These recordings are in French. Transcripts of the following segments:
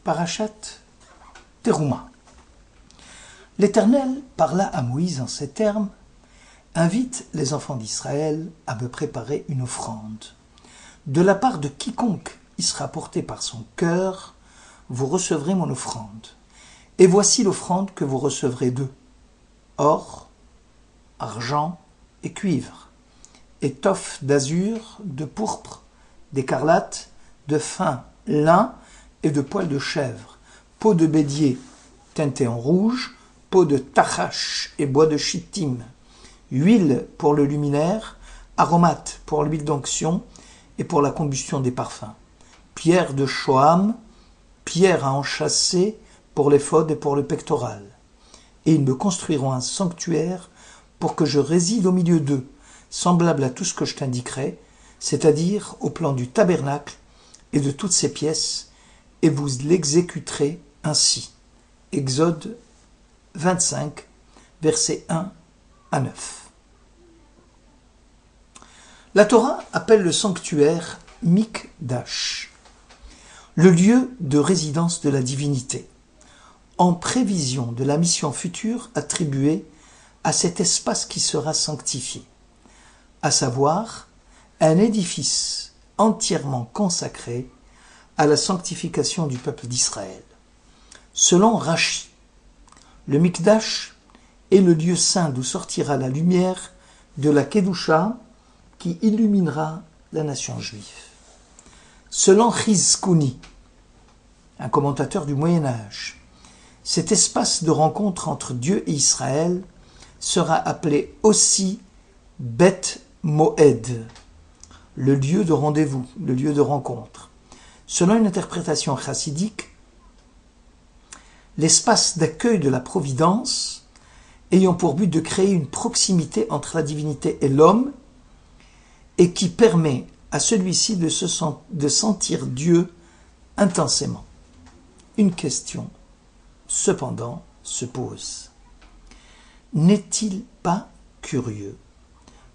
Parashat Teruma. L'Éternel parla à Moïse en ces termes: invite les enfants d'Israël à me préparer une offrande. De la part de quiconque y sera porté par son cœur, vous recevrez mon offrande. Et voici l'offrande que vous recevrez d'eux: or, argent et cuivre, étoffe d'azur, de pourpre, d'écarlate, de fin lin et de poils de chèvre, peau de bélier teintée en rouge, peau de tachash et bois de chittim, huile pour le luminaire, aromates pour l'huile d'onction et pour la combustion des parfums, pierre de shoham, pierre à enchâsser pour l'éphod et pour le pectoral. Et ils me construiront un sanctuaire pour que je réside au milieu d'eux, semblable à tout ce que je t'indiquerai, c'est-à-dire au plan du tabernacle et de toutes ses pièces, et vous l'exécuterez ainsi. Exode 25, versets 1 à 9. La Torah appelle le sanctuaire Mikdash, le lieu de résidence de la divinité, en prévision de la mission future attribuée à cet espace qui sera sanctifié, à savoir un édifice entièrement consacré à la sanctification du peuple d'Israël. Selon Rashi, le Mikdash est le lieu saint d'où sortira la lumière de la Kedusha qui illuminera la nation juive. Selon Chizkuni, un commentateur du Moyen-Âge, cet espace de rencontre entre Dieu et Israël sera appelé aussi Beth Moed, le lieu de rendez-vous, le lieu de rencontre. Selon une interprétation chassidique, l'espace d'accueil de la providence ayant pour but de créer une proximité entre la divinité et l'homme et qui permet à celui-ci de sentir Dieu intensément. Une question, cependant, se pose. N'est-il pas curieux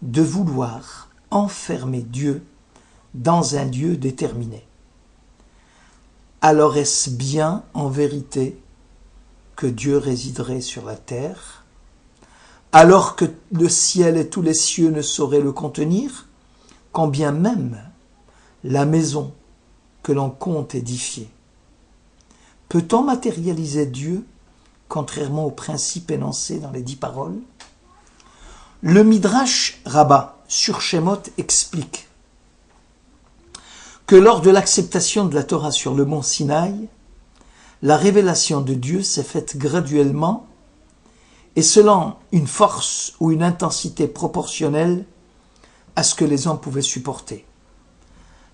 de vouloir enfermer Dieu dans un lieu déterminé? Alors est-ce bien, en vérité, que Dieu résiderait sur la terre, alors que le ciel et tous les cieux ne sauraient le contenir, quand bien même la maison que l'on compte édifier? Peut-on matérialiser Dieu, contrairement aux principes énoncés dans les 10 paroles? Le Midrash Rabbah sur Shemot explique que lors de l'acceptation de la Torah sur le mont Sinaï, la révélation de Dieu s'est faite graduellement et selon une force ou une intensité proportionnelle à ce que les hommes pouvaient supporter.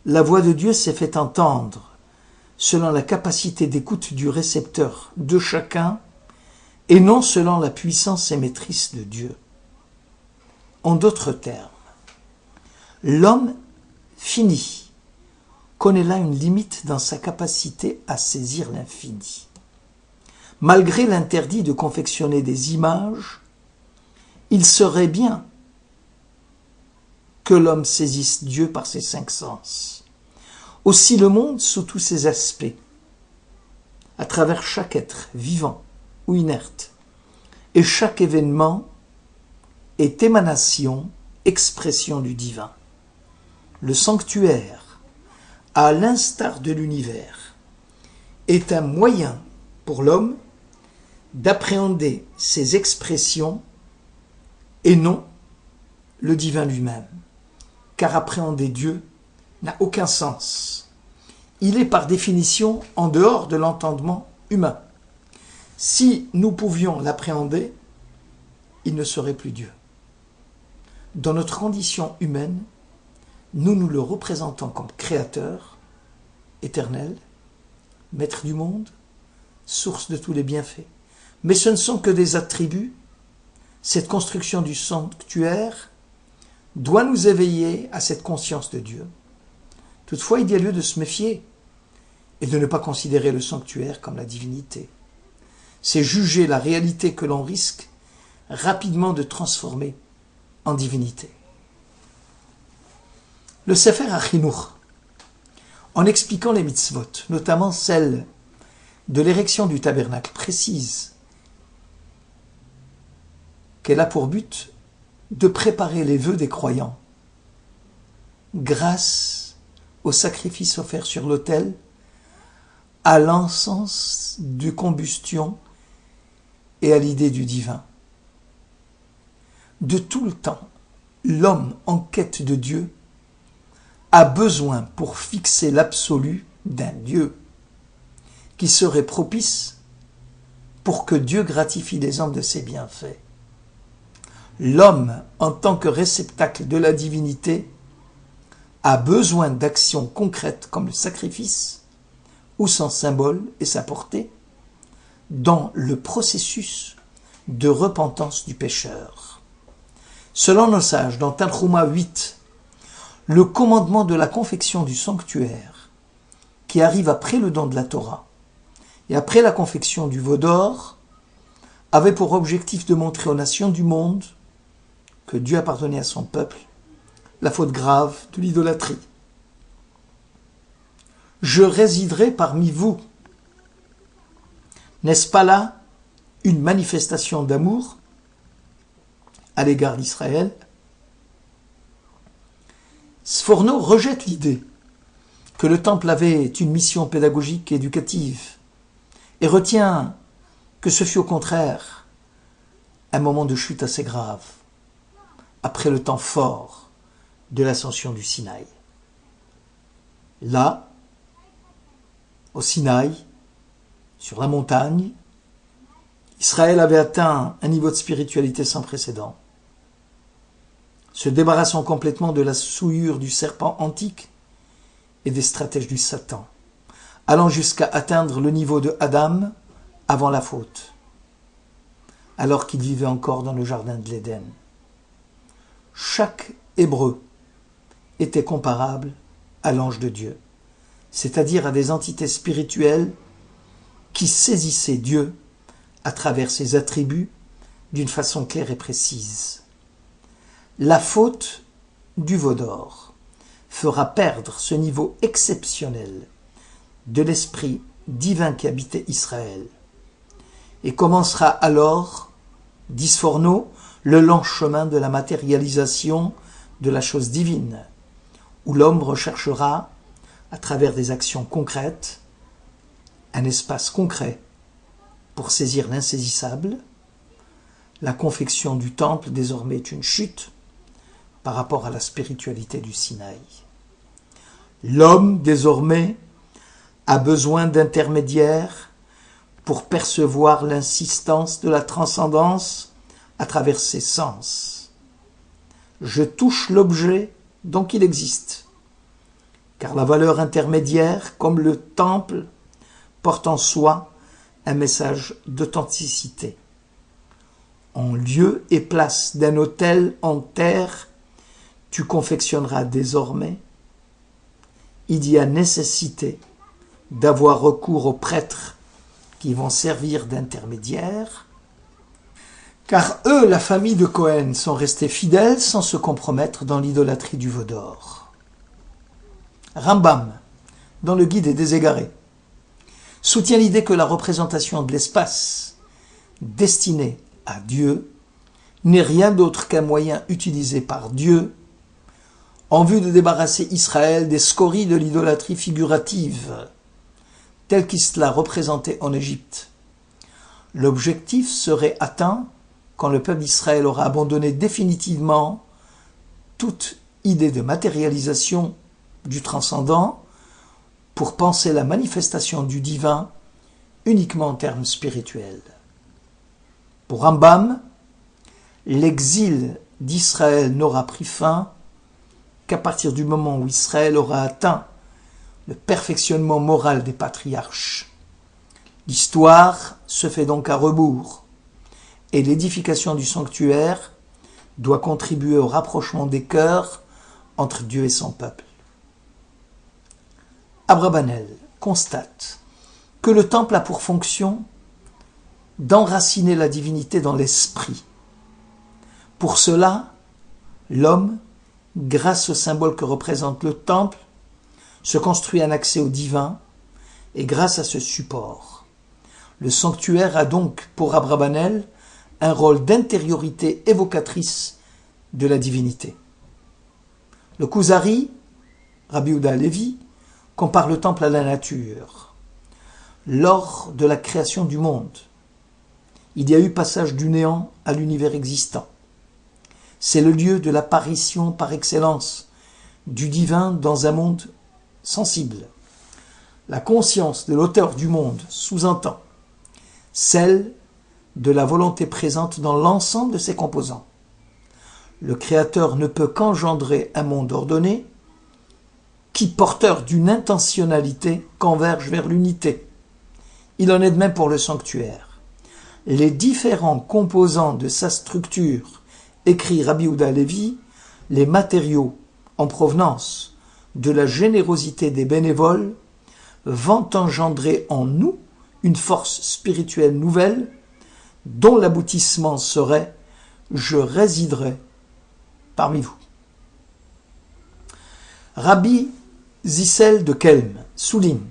La voix de Dieu s'est fait entendre selon la capacité d'écoute du récepteur de chacun et non selon la puissance émettrice de Dieu. En d'autres termes, l'homme fini connaît là une limite dans sa capacité à saisir l'infini. Malgré l'interdit de confectionner des images, il serait bien que l'homme saisisse Dieu par ses 5 sens. Aussi le monde sous tous ses aspects, à travers chaque être vivant ou inerte, et chaque événement est émanation, expression du divin. Le sanctuaire, à l'instar de l'univers, est un moyen pour l'homme d'appréhender ses expressions et non le divin lui-même, car appréhender Dieu n'a aucun sens. Il est par définition en dehors de l'entendement humain. Si nous pouvions l'appréhender, il ne serait plus Dieu. Dans notre condition humaine, nous le représentons comme créateur, éternel, maître du monde, source de tous les bienfaits. Mais ce ne sont que des attributs. Cette construction du sanctuaire doit nous éveiller à cette conscience de Dieu. Toutefois, il y a lieu de se méfier et de ne pas considérer le sanctuaire comme la divinité. C'est juger la réalité que l'on risque rapidement de transformer en divinité. Le Sefer HaChinuch, en expliquant les mitzvot, notamment celles de l'érection du tabernacle précise qu'elle a pour but de préparer les vœux des croyants grâce au sacrifice offert sur l'autel, à l'encens de combustion et à l'idée du divin. De tout le temps, l'homme en quête de Dieu a besoin pour fixer l'absolu d'un Dieu qui serait propice pour que Dieu gratifie les hommes de ses bienfaits. L'homme, en tant que réceptacle de la divinité, a besoin d'actions concrètes comme le sacrifice, ou son symbole et sa portée, dans le processus de repentance du pécheur. Selon nos sages, dans Tanhuma 8, le commandement de la confection du sanctuaire, qui arrive après le don de la Torah et après la confection du veau d'or, avait pour objectif de montrer aux nations du monde que Dieu a pardonné à son peuple la faute grave de l'idolâtrie. Je résiderai parmi vous. N'est-ce pas là une manifestation d'amour à l'égard d'Israël? Sforno rejette l'idée que le temple avait une mission pédagogique et éducative et retient que ce fut au contraire un moment de chute assez grave après le temps fort de l'ascension du Sinaï. Là, au Sinaï, sur la montagne, Israël avait atteint un niveau de spiritualité sans précédent. Se débarrassant complètement de la souillure du serpent antique et des stratèges du Satan, allant jusqu'à atteindre le niveau de Adam avant la faute, alors qu'il vivait encore dans le jardin de l'Éden. Chaque Hébreu était comparable à l'ange de Dieu, c'est-à-dire à des entités spirituelles qui saisissaient Dieu à travers ses attributs d'une façon claire et précise. La faute du veau d'or fera perdre ce niveau exceptionnel de l'esprit divin qui habitait Israël et commencera alors, dit Sforno, le lent chemin de la matérialisation de la chose divine, où l'homme recherchera, à travers des actions concrètes, un espace concret pour saisir l'insaisissable. La confection du temple désormais est une chute par rapport à la spiritualité du Sinaï. L'homme, désormais, a besoin d'intermédiaires pour percevoir l'insistance de la transcendance à travers ses sens. Je touche l'objet, donc il existe, car la valeur intermédiaire, comme le temple, porte en soi un message d'authenticité. En lieu et place d'un autel en terre, tu confectionneras désormais. Il y a nécessité d'avoir recours aux prêtres qui vont servir d'intermédiaires, car eux, la famille de Cohen, sont restés fidèles sans se compromettre dans l'idolâtrie du veau d'or. Rambam, dans le Guide des égarés, soutient l'idée que la représentation de l'espace destiné à Dieu n'est rien d'autre qu'un moyen utilisé par Dieu en vue de débarrasser Israël des scories de l'idolâtrie figurative, telle qu'il l'a représentée en Égypte. L'objectif serait atteint quand le peuple d'Israël aura abandonné définitivement toute idée de matérialisation du transcendant pour penser la manifestation du divin uniquement en termes spirituels. Pour Rambam, l'exil d'Israël n'aura pris fin qu'à partir du moment où Israël aura atteint le perfectionnement moral des patriarches. L'histoire se fait donc à rebours, et l'édification du sanctuaire doit contribuer au rapprochement des cœurs entre Dieu et son peuple. Abrabanel constate que le temple a pour fonction d'enraciner la divinité dans l'esprit. Pour cela, l'homme, grâce au symbole que représente le temple, se construit un accès au divin, et grâce à ce support, Le sanctuaire a donc, pour Abrabanel, un rôle d'intériorité évocatrice de la divinité. Le Kuzari, Rabbi Yehuda Halevi, compare le temple à la nature. Lors de la création du monde, il y a eu passage du néant à l'univers existant. C'est le lieu de l'apparition par excellence du divin dans un monde sensible. La conscience de l'auteur du monde sous-entend celle de la volonté présente dans l'ensemble de ses composants. Le Créateur ne peut qu'engendrer un monde ordonné qui, porteur d'une intentionnalité, converge vers l'unité. Il en est de même pour le sanctuaire. Les différents composants de sa structure, écrit Rabbi Yehuda Halevi, les matériaux en provenance de la générosité des bénévoles, vont engendrer en nous une force spirituelle nouvelle dont l'aboutissement serait « Je résiderai parmi vous ». Rabbi Zissel de Kelm souligne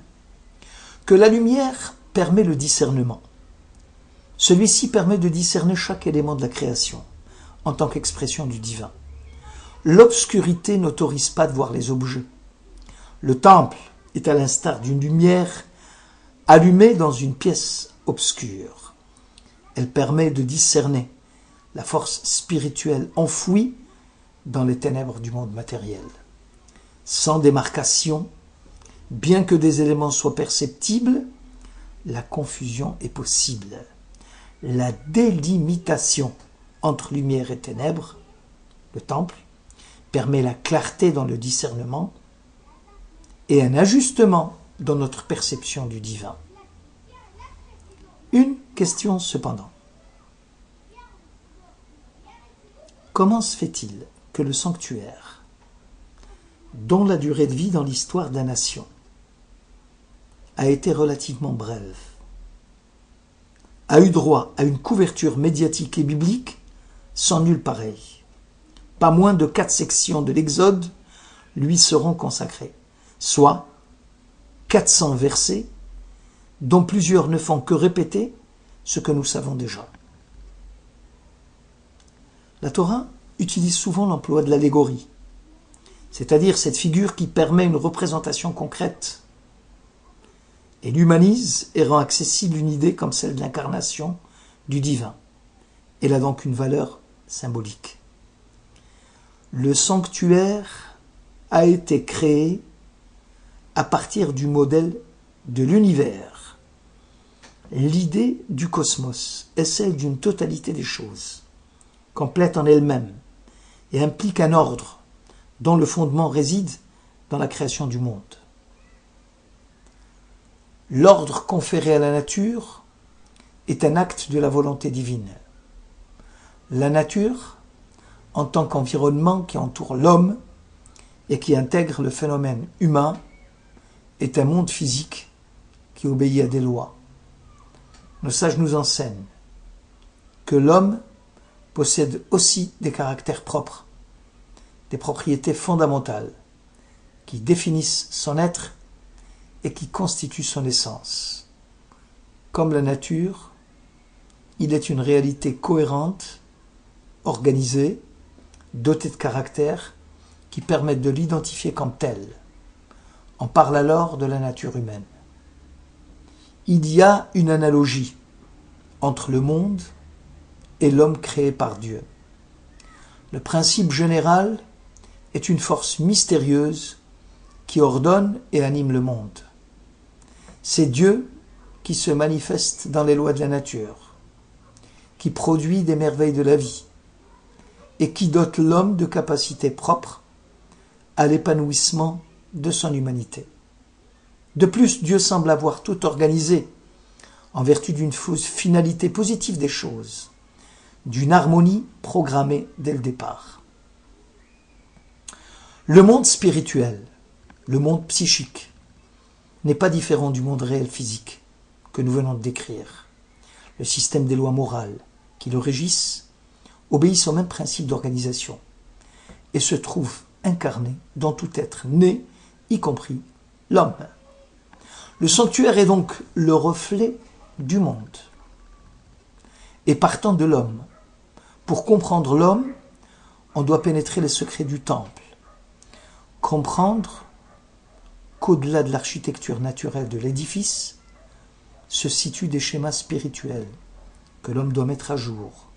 que la lumière permet le discernement. Celui-ci permet de discerner chaque élément de la création en tant qu'expression du divin. L'obscurité n'autorise pas de voir les objets. Le temple est à l'instar d'une lumière allumée dans une pièce obscure. Elle permet de discerner la force spirituelle enfouie dans les ténèbres du monde matériel. Sans démarcation, bien que des éléments soient perceptibles, la confusion est possible. La délimitation entre lumière et ténèbres, le temple, permet la clarté dans le discernement et un ajustement dans notre perception du divin. Une question cependant. Comment se fait-il que le sanctuaire, dont la durée de vie dans l'histoire de la nation a été relativement brève, a eu droit à une couverture médiatique et biblique sans nul pareil? Pas moins de 4 sections de l'Exode lui seront consacrées, soit 400 versets, dont plusieurs ne font que répéter ce que nous savons déjà. La Torah utilise souvent l'emploi de l'allégorie, c'est-à-dire cette figure qui permet une représentation concrète. Elle humanise et rend accessible une idée comme celle de l'incarnation du divin. Elle a donc une valeur symbolique. Le sanctuaire a été créé à partir du modèle de l'univers. L'idée du cosmos est celle d'une totalité des choses, complète en elle-même, et implique un ordre dont le fondement réside dans la création du monde. L'ordre conféré à la nature est un acte de la volonté divine. La nature, en tant qu'environnement qui entoure l'homme et qui intègre le phénomène humain, est un monde physique qui obéit à des lois. Nos sages nous enseignent que l'homme possède aussi des caractères propres, des propriétés fondamentales qui définissent son être et qui constituent son essence. Comme la nature, il est une réalité cohérente, organisée, dotée de caractères qui permettent de l'identifier comme telle. On parle alors de la nature humaine. Il y a une analogie entre le monde et l'homme créé par Dieu. Le principe général est une force mystérieuse qui ordonne et anime le monde. C'est Dieu qui se manifeste dans les lois de la nature, qui produit des merveilles de la vie et qui dote l'homme de capacités propres à l'épanouissement de son humanité. De plus, Dieu semble avoir tout organisé en vertu d'une finalité positive des choses, d'une harmonie programmée dès le départ. Le monde spirituel, le monde psychique, n'est pas différent du monde réel physique que nous venons de décrire. Le système des lois morales qui le régissent obéissent au même principe d'organisation et se trouve incarné dans tout être né, y compris l'homme. Le sanctuaire est donc le reflet du monde. Et partant de l'homme, pour comprendre l'homme, on doit pénétrer les secrets du temple, comprendre qu'au-delà de l'architecture naturelle de l'édifice, se situent des schémas spirituels que l'homme doit mettre à jour.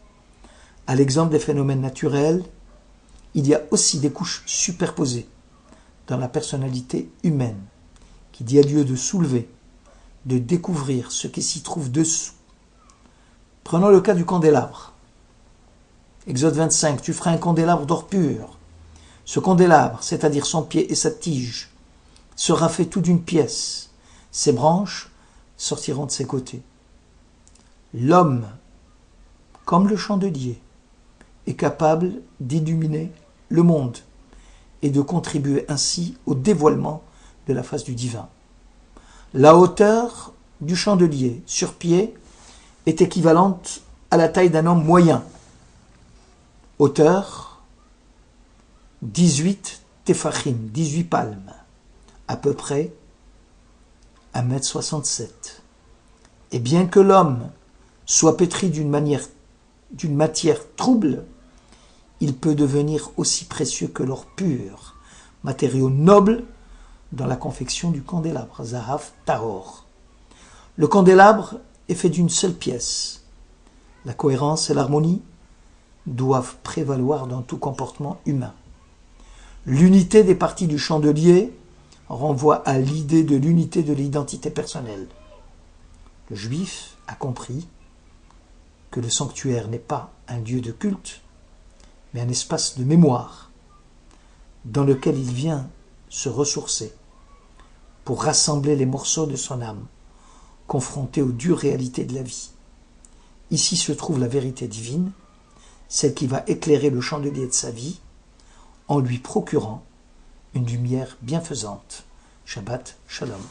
À l'exemple des phénomènes naturels, il y a aussi des couches superposées dans la personnalité humaine, qui a lieu de soulever, de découvrir ce qui s'y trouve dessous. Prenons le cas du candélabre. Exode 25, tu feras un candélabre d'or pur. Ce candélabre, c'est-à-dire son pied et sa tige, sera fait tout d'une pièce. Ses branches sortiront de ses côtés. L'homme, comme le chandelier, est capable d'illuminer le monde et de contribuer ainsi au dévoilement de la face du divin. La hauteur du chandelier sur pied est équivalente à la taille d'un homme moyen. Hauteur 18 téphachim, 18 palmes, à peu près 1,67 m. Et bien que l'homme soit pétri d'une matière trouble, il peut devenir aussi précieux que l'or pur, matériau noble dans la confection du candélabre, Zahav Tahor. Le candélabre est fait d'une seule pièce. La cohérence et l'harmonie doivent prévaloir dans tout comportement humain. L'unité des parties du chandelier renvoie à l'idée de l'unité de l'identité personnelle. Le juif a compris que le sanctuaire n'est pas un lieu de culte, mais un espace de mémoire dans lequel il vient se ressourcer pour rassembler les morceaux de son âme, confrontés aux dures réalités de la vie. Ici se trouve la vérité divine, celle qui va éclairer le chandelier de sa vie en lui procurant une lumière bienfaisante. Shabbat Shalom.